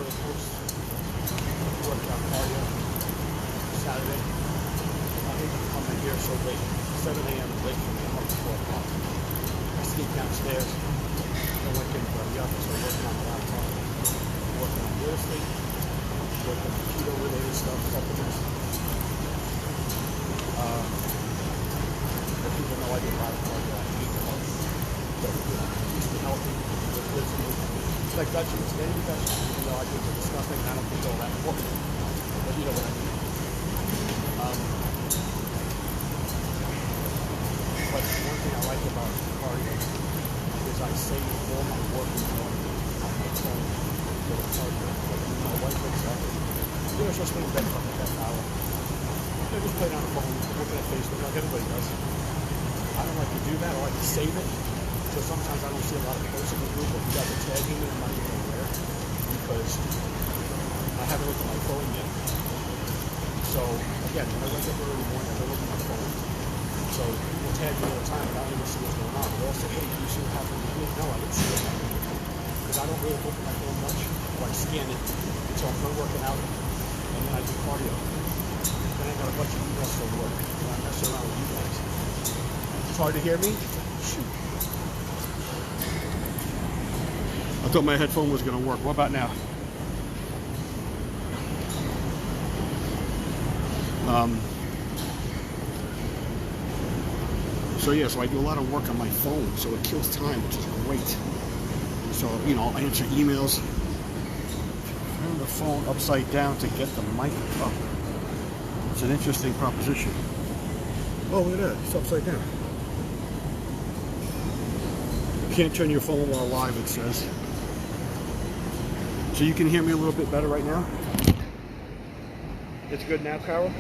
the coast, workout cardio, Saturday. I hate to come in here so late. 7 a.m. is late for me. I'm up to 4 o'clock. I sneak downstairs. I went into the office. I'm working on the laptop. I'm working on real estate. I'm working on keto related stuff, supplements. People know I do a lot of cardio. I eat healthy. But, keeps me healthy. It lives in me. It's like vegetables. Any vegetables, even though I think they're disgusting, I don't think they're all that important. But you know what I mean. But one thing I like about cardio is I save all my work in the morning on my phone for the cardio. Like when my wife wakes up, she'll stay in bed for like half hour. I just play on the phone, looking at Facebook like everybody does. I don't like to do that. I like to save it. So sometimes I don't see a lot of posts in the group. If you guys are tagging me, I'm not even aware because I haven't looked at my phone yet. So again, when I wake up early in the morning, I don't look at my phone. So people tag me all the time, and I don't even see what's going on. But also, hey, do you see what happened with me? No, I didn't see what happened with me because I don't really open my phone much. Or I scan it until I'm done working out, and then I do cardio. Then I got a bunch of emails for work, and I mess around with you guys. It's hard to hear me? Shoot. I thought my headphone was going to work. What about now? So yeah, so I do a lot of work on my phone, so it kills time, which is great. So, I answer emails. Turn the phone upside down to get the mic up. It's an interesting proposition. Oh, look at that. It's upside down. You can't turn your phone while live, it says. So you can hear me a little bit better right now? It's good now, Carol?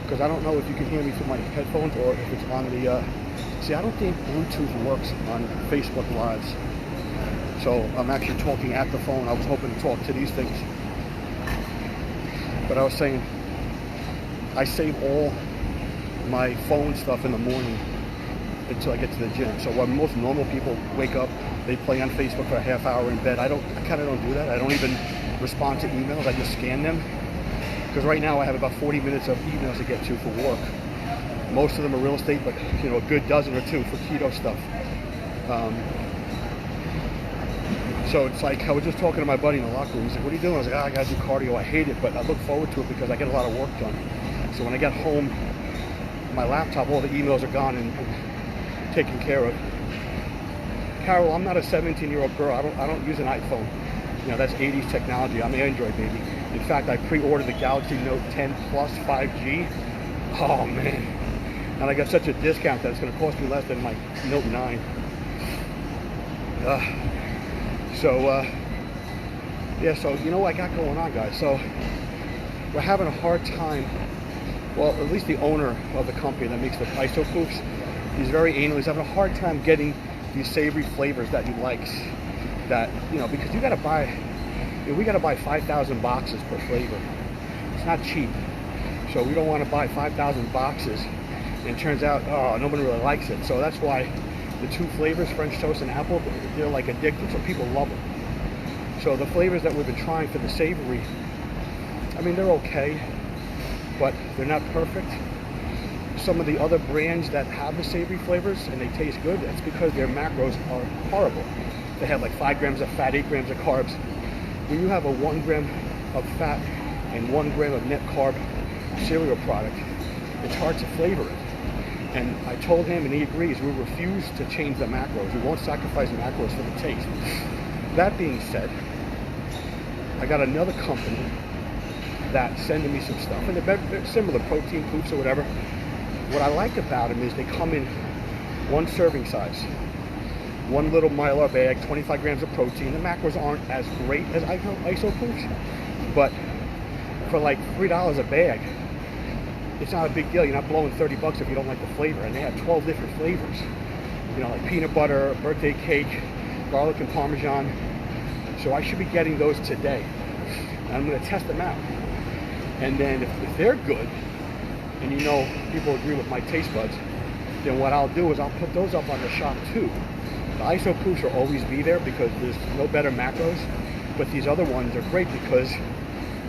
Because I don't know if you can hear me through my headphones or if it's on the... See, I don't think Bluetooth works on Facebook Lives. So I'm actually talking at the phone. I was hoping to talk to these things. But I was saying, I save all my phone stuff in the morning until I get to the gym. So when most normal people wake up, they play on Facebook for a half hour in bed. I kind of don't do that. I don't even respond to emails. I just scan them. Because right now I have about 40 minutes of emails to get to for work. Most of them are real estate, but a good dozen or two for keto stuff. So it's like, I was just talking to my buddy in the locker room. He's like, what are you doing? I was like, I gotta do cardio. I hate it, but I look forward to it because I get a lot of work done. So when I get home, my laptop, all the emails are gone and taken care of. Carol, I'm not a 17-year-old girl. I don't use an iPhone. That's 80s technology. I'm an Android baby. In fact, I pre-ordered the Galaxy Note 10 Plus 5G. Oh man. And I got such a discount that it's going to cost me less than my Note 9. Yeah, so you know what I got going on, guys? So we're having a hard time. Well, at least the owner of the company that makes the Faceook, he's very anal. He's having a hard time getting these savory flavors that he likes. That, because you got to buy, we got to buy 5,000 boxes per flavor. It's not cheap. So we don't want to buy 5,000 boxes. And it turns out, nobody really likes it. So that's why the two flavors, French toast and apple, they're like addictive. So people love them. So the flavors that we've been trying for the savory, I mean, they're okay, but they're not perfect. Some of the other brands that have the savory flavors and they taste good, that's because their macros are horrible. They have like 5 grams of fat, 8 grams of carbs. When you have a 1 gram of fat and 1 gram of net carb cereal product, it's hard to flavor it. And I told him, and he agrees, we refuse to change the macros. We won't sacrifice macros for the taste. That being said, I got another company that's sending me some stuff, and they're similar, protein poops or whatever. What I like about them is they come in 1 serving size. 1 little Mylar bag, 25 grams of protein. The macros aren't as great as ISO poops, but for like $3 a bag, it's not a big deal. You're not blowing 30 bucks if you don't like the flavor. And they have 12 different flavors. Like peanut butter, birthday cake, garlic and Parmesan. So I should be getting those today. And I'm going to test them out. And then if they're good, and people agree with my taste buds, then what I'll do is I'll put those up on the shop too. The ISO poops will always be there because there's no better macros. But these other ones are great because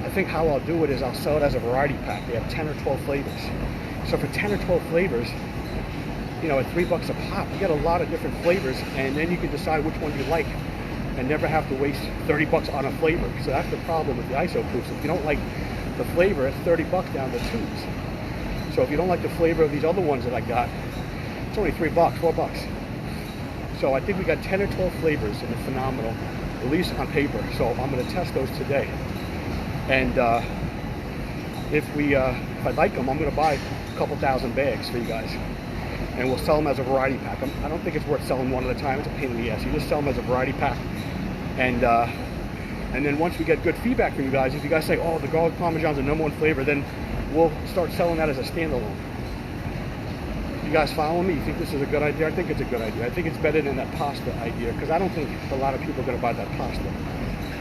I think how I'll do it is I'll sell it as a variety pack. They have 10 or 12 flavors. So for 10 or 12 flavors, you know, at $3 a pop, you get a lot of different flavors, and then you can decide which one you like and never have to waste $30 on a flavor. So that's the problem with the ISO proofs. If you don't like the flavor, it's $30 down the tubes. So if you don't like the flavor of these other ones that I got, it's only $3, $4. So I think we got 10 or 12 flavors, and it's phenomenal, at least on paper. So I'm going to test those today. And if I like them, I'm going to buy a couple thousand bags for you guys, and we'll sell them as a variety pack. I don't think it's worth selling one at a time. It's a pain in the ass. You just sell them as a variety pack, and then once we get good feedback from you guys, if you guys say, oh, the garlic parmesan's the #1 flavor, then we'll start selling that as a standalone. You guys follow me? You think this is a good idea? I think it's a good idea. I think it's better than that pasta idea, because I don't think a lot of people are going to buy that pasta.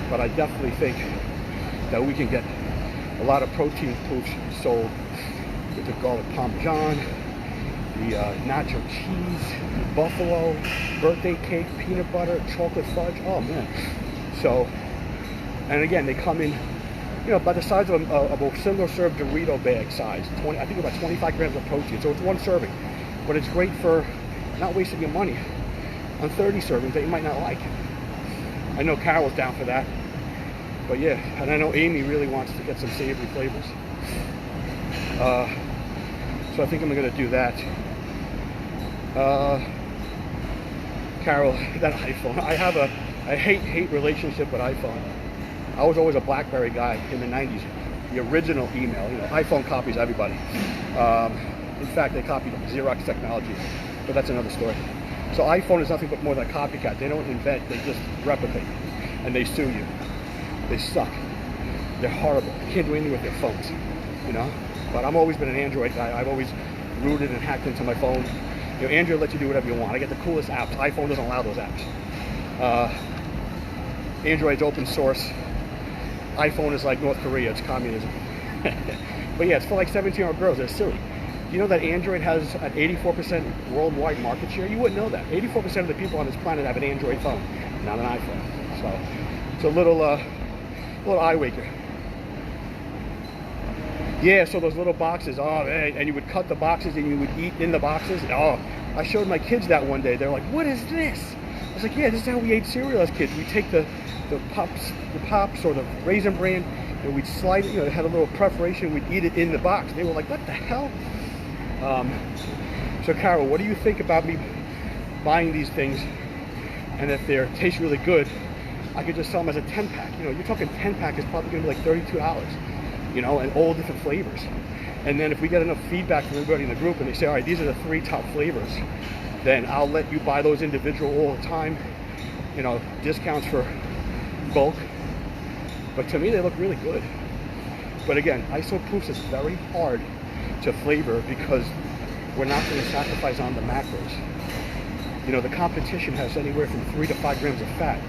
But I definitely think that we can get a lot of protein proofs sold with the garlic parmesan, the nacho cheese, buffalo, birthday cake, peanut butter, chocolate fudge. Oh man. So, and again, they come in, you know, by the size of a single serve Dorito bag size. I think about 25 grams of protein. So it's one serving. But it's great for not wasting your money on 30 servings that you might not like. I know Carol's down for that. But yeah, and I know Amy really wants to get some savory flavors. So I think I'm going to do that. Carol, that iPhone. I have a hate relationship with iPhone. I was always a BlackBerry guy in the 90s. The original email, you know, iPhone copies everybody. In fact, they copied Xerox technology, but that's another story. So iPhone is nothing but more than a copycat. They don't invent, they just replicate, and they sue you. They suck. They're horrible. You can't do anything with their phones, you know? But I've always been an Android guy. I've always rooted and hacked into my phone. You know, Android lets you do whatever you want. I get the coolest apps. iPhone doesn't allow those apps. Android's open source. iPhone is like North Korea. It's communism. But yeah, it's for like 17-year-old girls. They're silly. You know that Android has an 84% worldwide market share? You wouldn't know that. 84% of the people on this planet have an Android phone, not an iPhone. So it's a little eye waker. Yeah, so those little boxes, oh, and you would cut the boxes and you would eat in the boxes. Oh, I showed my kids that one day. They're like, what is this? I was like, yeah, this is how we ate cereal as kids. We take the pops or the Raisin Bran, and we'd slide it, you know, it had a little perforation, we'd eat it in the box. They were like, what the hell? So Carol, what do you think about me buying these things, and if they taste really good, I could just sell them as a 10-pack. You know, you're talking 10-pack is probably going to be like $32, you know, and all different flavors. And then if we get enough feedback from everybody in the group and they say, all right, these are the 3 top flavors, then I'll let you buy those individual all the time, you know, discounts for bulk. But to me, they look really good. But again, ISO proofs is very hard to flavor because we're not going to sacrifice on the macros. You know, the competition has anywhere from 3 to 5 grams of fat,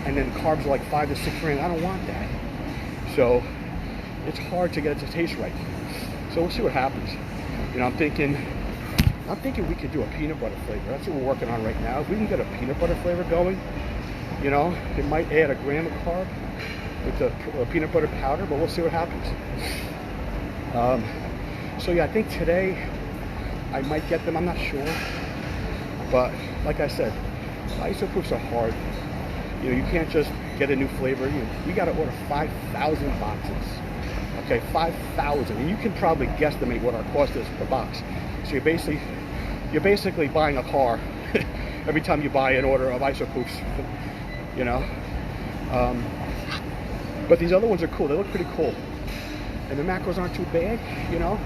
and then carbs are like 5 to 6 grams. I don't want that. So it's hard to get it to taste right. So we'll see what happens. You know, I'm thinking we could do a peanut butter flavor. That's what we're working on right now. If we can get a peanut butter flavor going, you know, it might add a gram of carb with the peanut butter powder, but we'll see what happens. So yeah, I think today I might get them. I'm not sure. But like I said, ISO proofs are hard. You know, you can't just get a new flavor. You got to order 5,000 boxes. Okay, 5,000. And you can probably guesstimate what our cost is per box. So you're basically buying a car every time you buy an order of ISO proofs. You know. But these other ones are cool. They look pretty cool. And the macros aren't too bad, you know.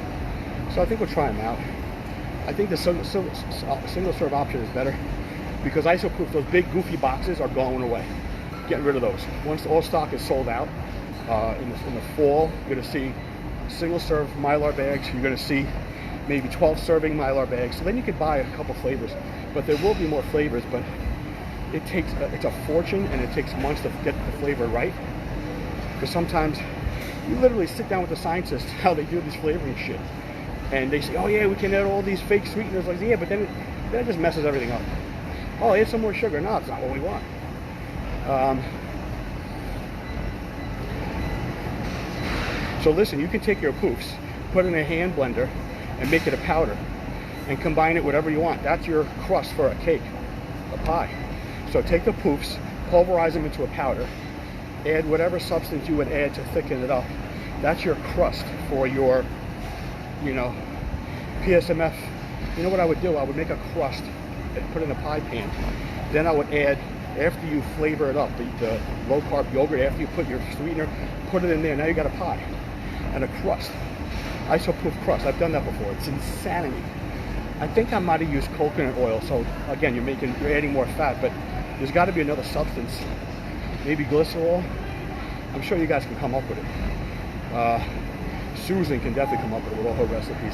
So I think we'll try them out. I think the single serve option is better because ISO proof, those big goofy boxes are going away. Getting rid of those. Once all stock is sold out, in the fall, you're going to see single serve Mylar bags. You're going to see maybe 12 serving Mylar bags. So then you could buy a couple flavors. But there will be more flavors, but it takes, it's a fortune and it takes months to get the flavor right. Because sometimes you literally sit down with the scientists, how they do this flavoring shit. And they say, oh yeah, we can add all these fake sweeteners. Like, yeah, but then that just messes everything up. Oh, add some more sugar. No, it's not what we want. So listen, you can take your poofs, put it in a hand blender, and make it a powder, and combine it whatever you want. That's your crust for a cake, a pie. So take the poofs, pulverize them into a powder, add whatever substance you would add to thicken it up. That's your crust for your, you know, PSMF. You know what I would do? I would make a crust and put it in a pie pan. Then I would add, after you flavor it up, the low carb yogurt, after you put your sweetener, put it in there. Now you got a pie and a crust. Isopoof crust. I've done that before. It's insanity. I think I might have used coconut oil. So again, you're adding more fat, but there's got to be another substance. Maybe glycerol. I'm sure you guys can come up with it. Susan can definitely come up with all her recipes.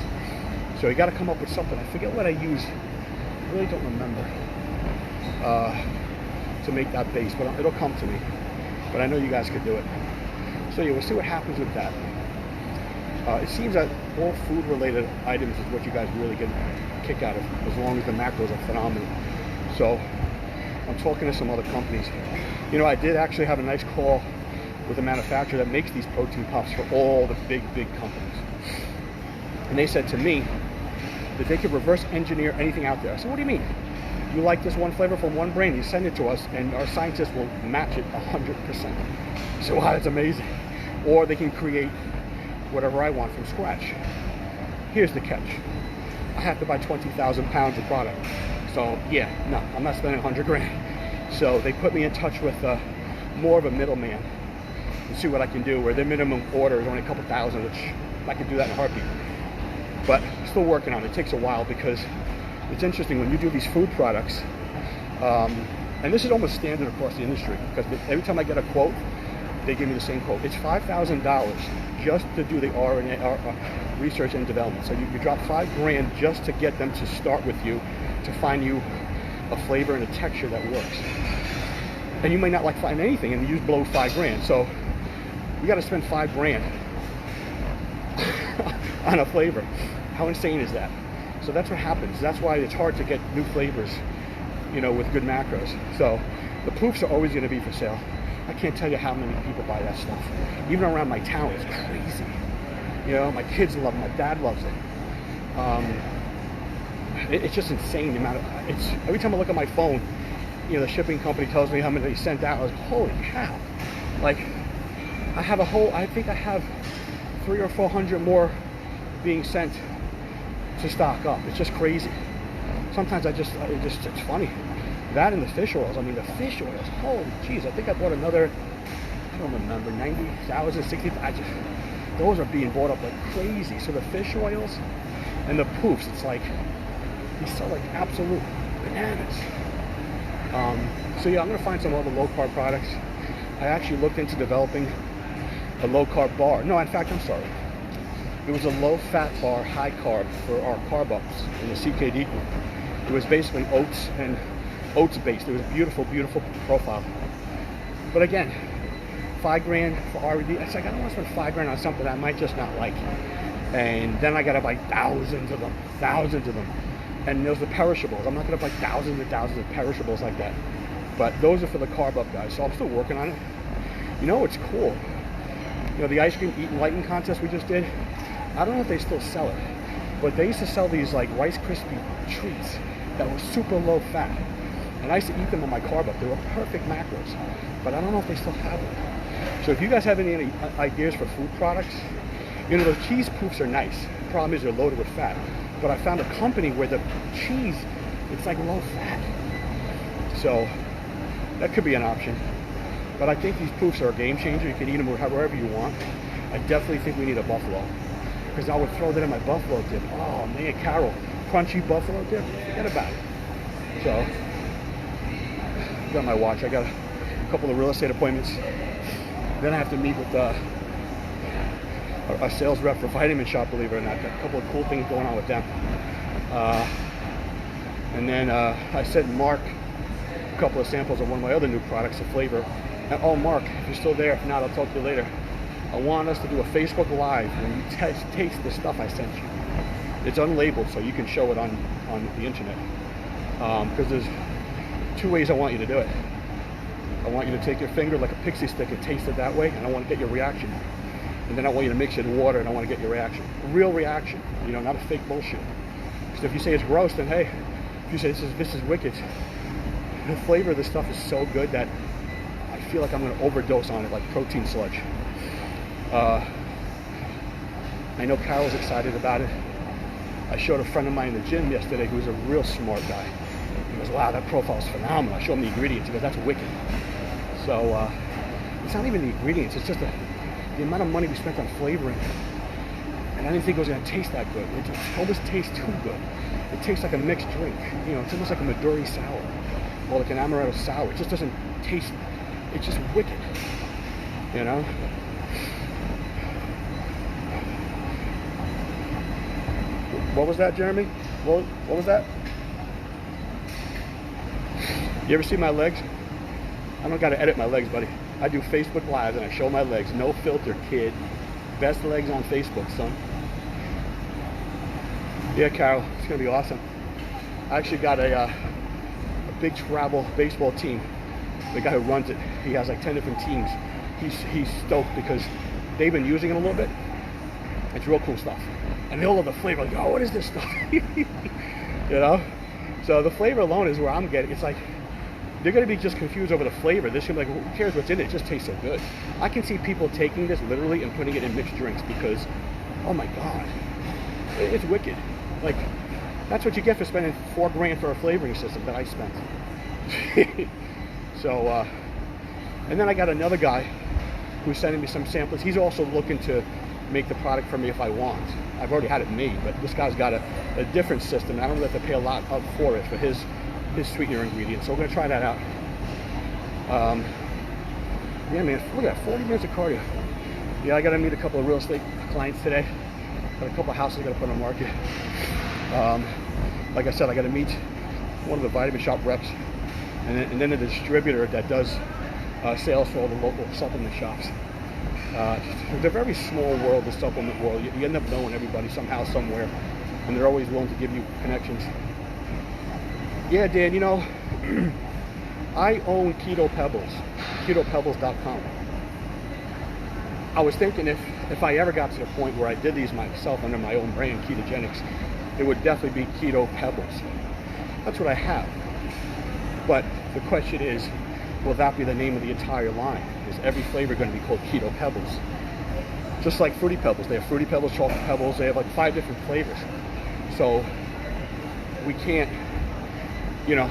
So you got to come up with something. I forget what I use. I really don't remember to make that base, but it'll come to me. But I know you guys could do it. So yeah, we'll see what happens with that. It seems that all food-related items is what you guys really get a kick out of, as long as the macros are phenomenal. So I'm talking to some other companies. You know, I did actually have a nice call with a manufacturer that makes these protein puffs for all the big companies. And they said to me that they could reverse engineer anything out there. I said, what do you mean? You like this one flavor from one brand, you send it to us, and our scientists will match it 100%. So wow, that's amazing. Or they can create whatever I want from scratch. Here's the catch. I have to buy 20,000 pounds of product. So yeah, no, I'm not spending 100 grand. So they put me in touch with more of a middleman and see what I can do, where their minimum order is only a couple thousand, which I can do that in a heartbeat. But still working on it. It takes a while, because it's interesting when you do these food products, and this is almost standard across the industry, because every time I get a quote, they give me the same quote. It's $5,000 just to do the RNA research and development. So you drop $5 grand just to get them to start with you, to find you a flavor and a texture that works. And you may not like find anything, and you blow $5 grand. So we got to spend $5 grand on a flavor. How insane is that? So that's what happens. That's why it's hard to get new flavors, you know, with good macros. So the poofs are always going to be for sale. I can't tell you how many people buy that stuff. Even around my town, it's crazy. You know, my kids love it. My dad loves it. It's just insane the amount of. Every time I look at my phone, you know, the shipping company tells me how many they sent out. I was like, holy cow! Like, I think I have 300 or 400 more being sent to stock up. It's just crazy. Sometimes it's funny. That and the fish oils. I mean, the fish oils. Holy jeez! I think I bought another. I don't remember, 90,000, 60,000. Those are being bought up like crazy. So the fish oils and the poofs. It's like they sell like absolute bananas. So yeah, I'm gonna find some other low carb products. I actually looked into developing a low carb bar. No, in fact, I'm sorry. It was a low fat bar, high carb for our carb ups in the CKD group. It was basically oats and oats based. It was a beautiful profile. But again, $5 grand for R&D. It's like, I don't want to spend $5 grand on something I might just not like. And then I gotta buy thousands of them. And there's the perishables. I'm not gonna buy thousands and thousands of perishables like that. But those are for the carb up guys. So I'm still working on it. You know, it's cool. You know, the ice cream eat and lighten contest we just did. I don't know if they still sell it, but they used to sell these like Rice Krispie treats that were super low fat. And I used to eat them on my carb up. They were perfect macros, but I don't know if they still have them. So if you guys have any ideas for food products, you know, those cheese poofs are nice. The problem is they're loaded with fat. But I found a company where the cheese, it's like low fat. So that could be an option. But I think these poofs are a game changer. You can eat them wherever you want. I definitely think we need a buffalo, because I would throw that in my buffalo dip. Oh man, Carol, crunchy buffalo dip, forget about it. So, got my watch. I got a couple of real estate appointments. Then I have to meet with a sales rep for Vitamin Shop, believe it or not. Got a couple of cool things going on with them. And then I sent Mark a couple of samples of one of my other new products, a flavor. And, oh, Mark, if you're still there, if not, I'll talk to you later. I want us to do a Facebook Live when you taste the stuff I sent you. It's unlabeled, so you can show it on the internet. Because there's two ways I want you to do it. I want you to take your finger like a pixie stick and taste it that way, and I want to get your reaction. and then I want you to mix it in water, and I want to get your reaction, real reaction, you know, not a fake bullshit. Because if you say it's gross, then hey, if you say this is wicked, the flavor of this stuff is so good that I feel like I'm going to overdose on it, like protein sludge. I know Carol's excited about it. I showed a friend of mine in the gym yesterday who's a real smart guy. He goes, wow, that profile's phenomenal. I showed him the ingredients. He goes, that's wicked. So it's not even the ingredients. It's just the amount of money we spent on flavoring. And I didn't think it was going to taste that good. It almost tastes too good. It tastes like a mixed drink. You know, it's almost like a Midori sour or like an amaretto sour. It just doesn't taste, it's just wicked, you know? What was that, Jeremy? What was that? You ever see my legs? I don't got to edit my legs, buddy. I do Facebook Lives and I show my legs. No filter, kid. Best legs on Facebook, son. Yeah, Carol, it's going to be awesome. I actually got a big travel baseball team. The guy who runs it, he has like 10 different teams. He's stoked because they've been using it a little bit. It's real cool stuff. And they all love the flavor. Like, oh, what is this stuff? You know? So the flavor alone is where I'm getting. It's like, they're going to be just confused over the flavor. They're going to be like, who cares what's in it? It just tastes so good. I can see people taking this literally and putting it in mixed drinks because, oh my God, it's wicked. Like, that's what you get for spending $4 grand for a flavoring system that I spent. So, and then I got another guy who's sending me some samples. He's also looking to make the product for me if I want. I've already had it made, but this guy's got a different system. I don't have to pay a lot up for it for his sweetener ingredients. So we're gonna try that out. Yeah, man, look at that, 40 minutes of cardio. Yeah, I gotta meet a couple of real estate clients today. Got a couple of houses I gotta put on the market. Like I said, I gotta meet one of the vitamin shop reps, and then the distributor that does sales for all the local supplement shops. It's a very small world, the supplement world. You end up knowing everybody somehow, somewhere, and they're always willing to give you connections. Yeah, Dan, you know, I own Keto Pebbles, ketopebbles.com. I was thinking if I ever got to the point where I did these myself under my own brand, Ketogenics, it would definitely be Keto Pebbles. That's what I have. But the question is, will that be the name of the entire line? Is every flavor going to be called Keto Pebbles? Just like Fruity Pebbles. They have Fruity Pebbles, Chocolate Pebbles. They have like 5 different flavors. So we can't, you know,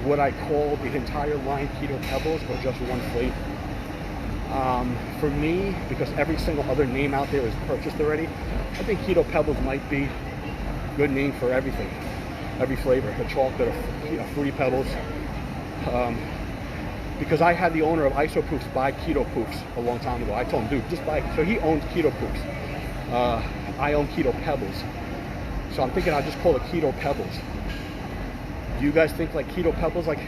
would I call the entire line Keto Pebbles or just one flavor? For me, because every single other name out there is purchased already, I think Keto Pebbles might be a good name for everything. Every flavor, the chocolate, you know, Fruity Pebbles. Because I had the owner of ISO Poofs buy Keto Poofs a long time ago. I told him, dude, just buy it. So he owns Keto Poofs. I own Keto Pebbles. So I'm thinking I'll just call it Keto Pebbles. Do you guys think like Keto Pebbles? Like,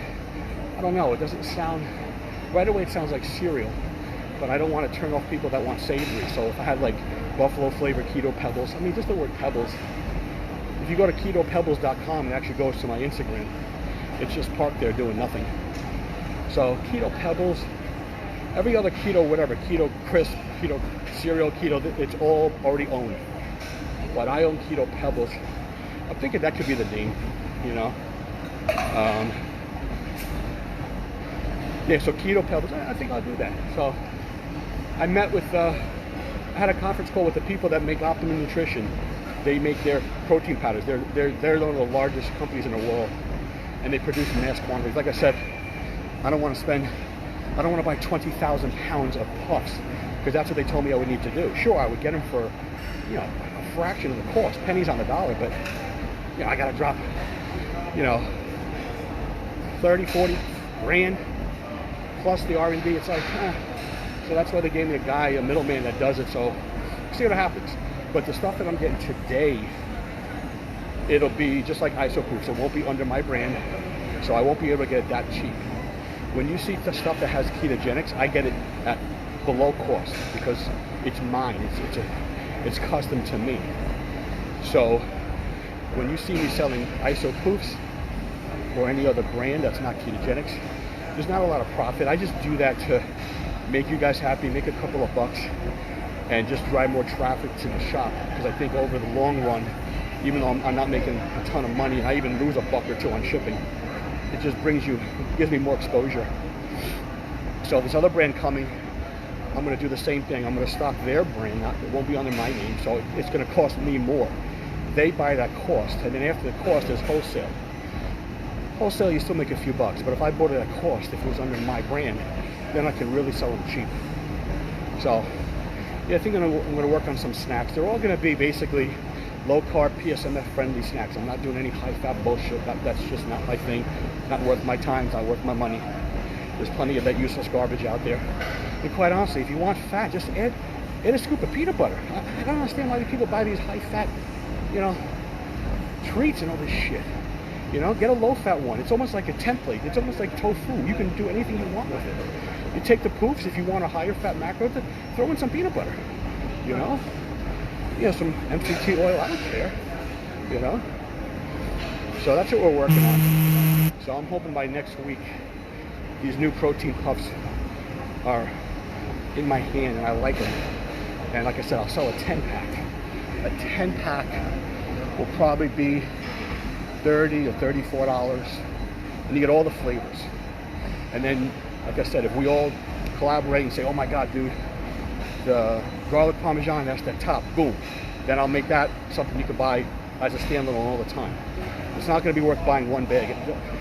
I don't know. It doesn't sound, right away it sounds like cereal. But I don't want to turn off people that want savory. So if I had like buffalo flavored Keto Pebbles, I mean, just the word Pebbles. If you go to ketopebbles.com, it actually goes to my Instagram. It's just parked there doing nothing. So Keto Pebbles, every other keto, whatever, Keto Crisp, Keto Cereal, Keto, it's all already owned. But I own Keto Pebbles. I'm thinking that could be the name, you know. Yeah, so Keto Pebbles, I think I'll do that. So I met with, I had a conference call with the people that make Optimum Nutrition. They make their protein powders. They're one of the largest companies in the world. And they produce mass quantities. Like I said, I don't want to buy 20,000 pounds of puffs because that's what they told me I would need to do. Sure, I would get them for, you know, a fraction of the cost, pennies on the dollar, but, you know, I got to drop, you know, 30, 40 grand plus the R&D. It's like, so that's why they gave me a guy, a middleman that does it. So see what happens. But the stuff that I'm getting today, it'll be just like ISO Poofs. It won't be under my brand, so I won't be able to get it that cheap. When you see the stuff that has ketogenics, I get it at below cost because it's mine. It's custom to me. So when you see me selling ISO Poofs or any other brand that's not ketogenics, there's not a lot of profit. I just do that to make you guys happy, make a couple of bucks, and just drive more traffic to the shop. Because I think over the long run, even though I'm not making a ton of money, and I even lose a buck or two on shipping, it just gives me more exposure. So this other brand coming, I'm going to do the same thing. I'm going to stock their brand. It won't be under my name, so it's going to cost me more. They buy that cost, and then after the cost is wholesale. Wholesale, you still make a few bucks, but if I bought it at cost, if it was under my brand, then I can really sell them cheap. So, yeah, I think I'm going to work on some snacks. They're all going to be basically low-carb, PSMF-friendly snacks. I'm not doing any high-fat bullshit. That's just not my thing. Not worth my time. It's not worth my money. There's plenty of that useless garbage out there. And quite honestly, if you want fat, just add a scoop of peanut butter. I don't understand why people buy these high-fat, treats and all this shit. Get a low-fat one. It's almost like a template. It's almost like tofu. You can do anything you want with it. You take the poofs. If you want a higher fat macro, throw in some peanut butter. Some MCT oil. I don't care. So that's what we're working on. So I'm hoping by next week, these new protein puffs are in my hand, and I like them. And like I said, I'll sell a 10-pack. A 10-pack will probably be $30 or $34, and you get all the flavors. And then, like I said, if we all collaborate and say, oh my god, dude, the garlic parmesan, that's the top, boom, then I'll make that something you can buy as a standalone all the time. It's not going to be worth buying one bag.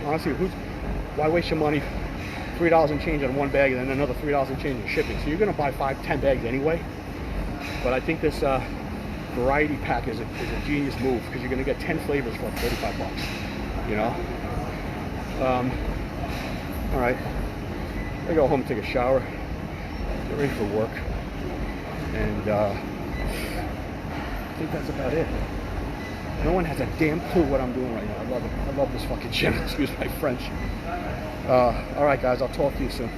Honestly, why waste your money, $3 and change on one bag, and then another $3 and change in shipping? So you're going to buy 5-10 bags anyway. But I think this variety pack is a genius move, because you're going to get 10 flavors for like 35 bucks. All right, I go home, take a shower, get ready for work, and I think that's about it. No one has a damn clue what I'm doing right now. I love it. I love this fucking gym. Excuse my French. All right, guys, I'll talk to you soon.